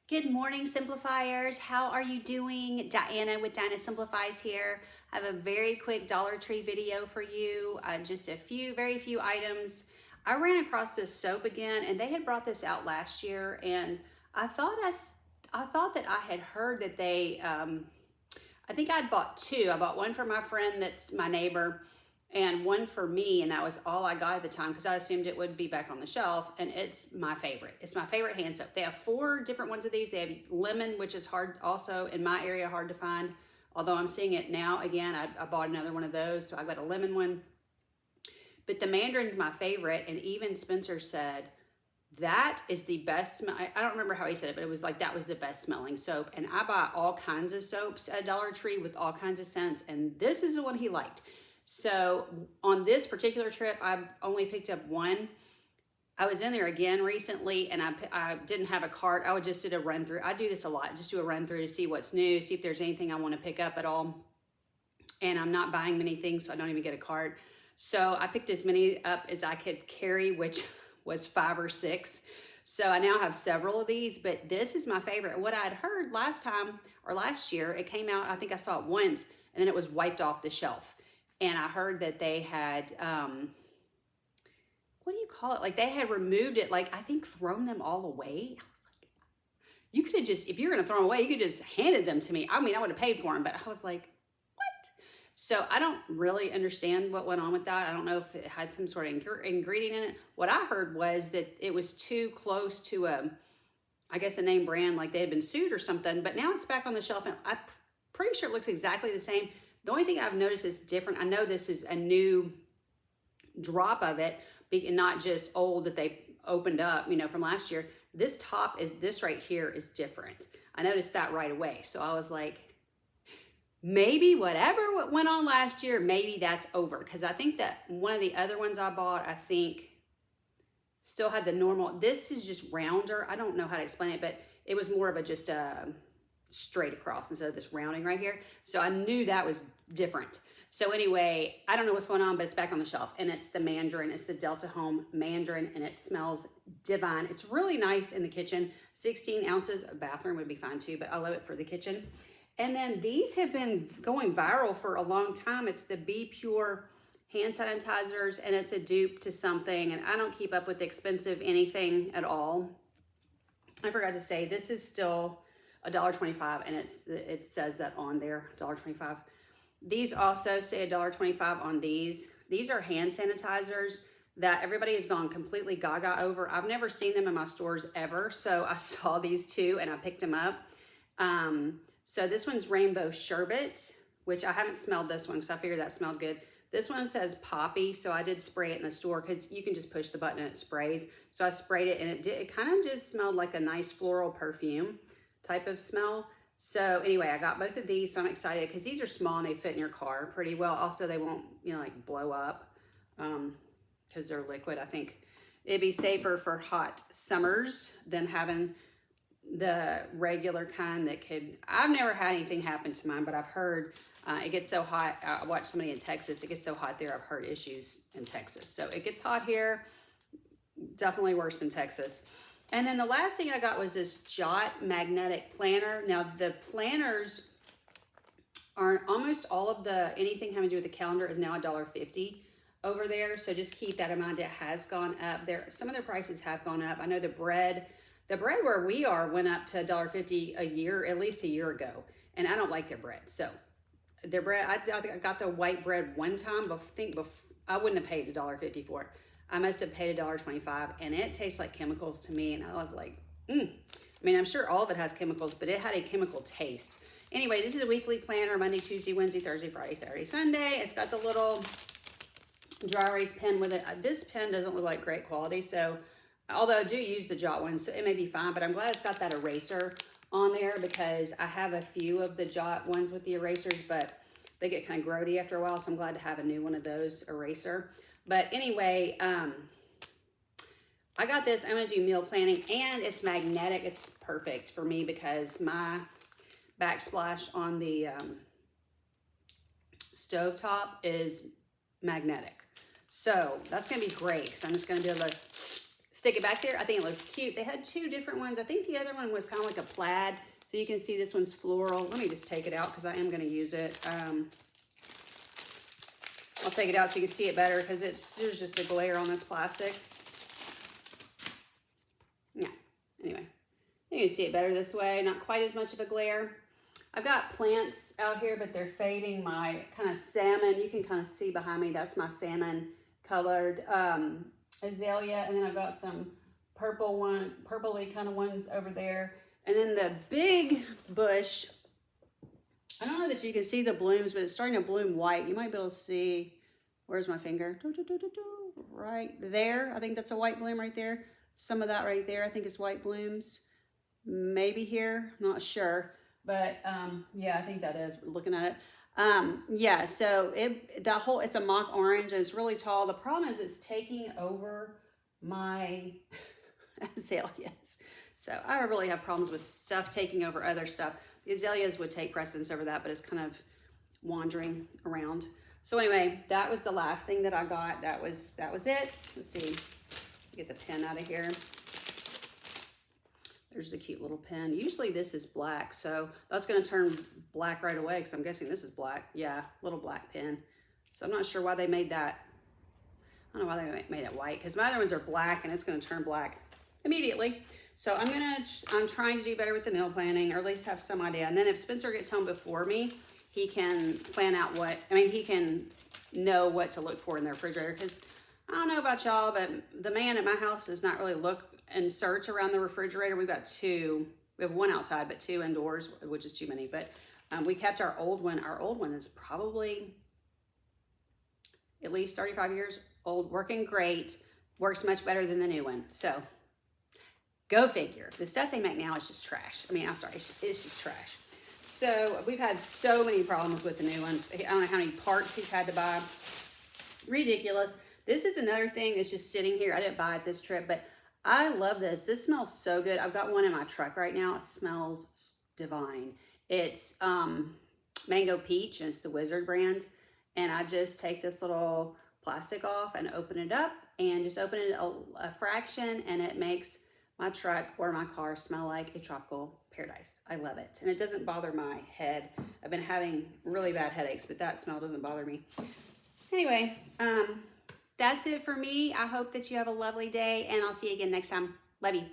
Good morning, Simplifiers. How are you doing? Diana with Dinah Simplifies here. I have a very quick Dollar Tree video for you. Just very few items. I ran across this soap again, and they had brought this out last year, and I thought that I had heard that they. I think I'd bought two. I bought one for my friend that's my neighbor, and one for me, and that was all I got at the time because I assumed it would be back on the shelf, and it's my favorite. It's my favorite hand soap. They have 4 different ones of these. They have lemon, which is hard also in my area, hard to find, although I'm seeing it now again. I bought another one of those, so I got a lemon one. But the mandarin's my favorite, and even Spencer said that is the best smell. I don't remember how he said it, but it was like that was the best smelling soap. And I buy all kinds of soaps at Dollar Tree with all kinds of scents, and this is the one he liked. So on this particular trip, I only picked up one. I was in there again recently, and I didn't have a cart. I just did a run through. I do this a lot, just do a run through to see what's new, see if there's anything I want to pick up at all. And I'm not buying many things, so I don't even get a cart. So I picked as many up as I could carry, which was 5 or 6. So I now have several of these, but this is my favorite. What I'd heard last time or last year, it came out, I think I saw it once, and then it was wiped off the shelf. And I heard that they had, what do you call it? Like they had removed it, like I think thrown them all away. I was like, you could have just, if you're going to throw them away, you could just handed them to me. I mean, I would have paid for them, but I was like, what? So I don't really understand what went on with that. I don't know if it had some sort of ingredient in it. What I heard was that it was too close to I guess a name brand, like they had been sued or something, but now it's back on the shelf, and I'm pretty sure it looks exactly the same. The only thing I've noticed is different. I know this is a new drop of it, and not just old that they opened up, from last year. This right here is different. I noticed that right away. So I was like, maybe whatever went on last year, maybe that's over. Because I think that one of the other ones I bought, I think still had the normal. This is just rounder. I don't know how to explain it, but it was more of a just a straight across instead of this rounding right here. So I knew that was different. So anyway, I don't know what's going on, but it's back on the shelf, and it's the Mandarin. It's the Delta Home Mandarin, and it smells divine. It's really nice in the kitchen. 16 ounces. A bathroom would be fine too, but I love it for the kitchen. And then these have been going viral for a long time. It's the Be Pure hand sanitizers, and it's a dupe to something, and I don't keep up with expensive anything at all. I forgot to say, this is still $1.25, and it says that on there, $1.25. These also say $1.25 on these. These are hand sanitizers that everybody has gone completely gaga over. I've never seen them in my stores ever, so I saw these two and I picked them up. So this one's Rainbow Sherbet, which I haven't smelled this one because I figured that smelled good. This one says Poppy, so I did spray it in the store because you can just push the button and it sprays. So I sprayed it, and it kind of just smelled like a nice floral perfume type of smell. So anyway, I got both of these, so I'm excited because these are small and they fit in your car pretty well. Also, they won't, like blow up because they're liquid. I think it'd be safer for hot summers than having the regular kind that could. I've never had anything happen to mine, but I've heard it gets so hot. I watched somebody in Texas. It gets so hot there. I've heard issues in Texas. So it gets hot here. Definitely worse in Texas. And then the last thing I got was this Jot magnetic planner. Now the planners are almost all of anything having to do with the calendar is now $1.50 over there. So just keep that in mind. It has gone up there. Some of their prices have gone up. I know the bread where we are went up to $1.50 a year, at least a year ago. And I don't like their bread. So their bread, I think I got the white bread one time, but I wouldn't have paid $1.50 for it. I must have paid $1.25, and it tastes like chemicals to me. And I was like, I mean, I'm sure all of it has chemicals, but it had a chemical taste. Anyway, this is a weekly planner, Monday, Tuesday, Wednesday, Thursday, Friday, Saturday, Sunday. It's got the little dry erase pen with it. This pen doesn't look like great quality, so although I do use the Jot one, so it may be fine, but I'm glad it's got that eraser on there because I have a few of the Jot ones with the erasers, but they get kind of grody after a while, so I'm glad to have a new one of those eraser. But anyway, I got this. I'm going to do meal planning, and it's magnetic. It's perfect for me because my backsplash on the stovetop is magnetic. So that's going to be great because I'm just going to be able to stick it back there. I think it looks cute. They had two different ones. I think the other one was kind of like a plaid. So you can see this one's floral. Let me just take it out because I am going to use it. I'll take it out so you can see it better because there's just a glare on this plastic. Yeah, anyway. You can see it better this way. Not quite as much of a glare. I've got plants out here, but they're fading. My kind of salmon, you can kind of see behind me, that's my salmon colored azalea. And then I've got some purpley kind of ones over there. And then the big bush, I don't know that you can see the blooms, but it's starting to bloom white. You might be able to see, where's my finger? Right there. I think that's a white bloom right there. Some of that right there, I think is white blooms. Maybe here, not sure. But yeah, I think that is, looking at it. Yeah, so it's a mock orange and it's really tall. The problem is it's taking over my azaleas. So I really have problems with stuff taking over other stuff. The azaleas would take precedence over that, but it's kind of wandering around. So anyway, that was the last thing that I got. That was it. Let's see, get the pen out of here. There's the cute little pen. Usually this is black, so that's going to turn black right away because I'm guessing this is black. Yeah, little black pen. So I'm not sure why they made that. I don't know why they made it white because my other ones are black and it's going to turn black immediately. So I'm trying to do better with the meal planning, or at least have some idea. And then if Spencer gets home before me, he can plan out he can know what to look for in the refrigerator. Because I don't know about y'all, but the man at my house does not really look and search around the refrigerator. We've got two. We have one outside, but two indoors, which is too many. But we kept our old one. Our old one is probably at least 35 years old, working great, works much better than the new one. So go figure. The stuff they make now is just trash. I mean, I'm sorry, it's just trash. So we've had so many problems with the new ones. I don't know how many parts he's had to buy. Ridiculous. This is another thing that's just sitting here. I didn't buy it this trip, but I love this. This smells so good. I've got one in my truck right now. It smells divine. It's Mango Peach, and it's the Wizard brand. And I just take this little plastic off and open it up, and just open it a fraction, and it makes my truck or my car smell like a tropical paradise. I love it. And it doesn't bother my head. I've been having really bad headaches, but that smell doesn't bother me. Anyway, that's it for me. I hope that you have a lovely day, and I'll see you again next time. Love you.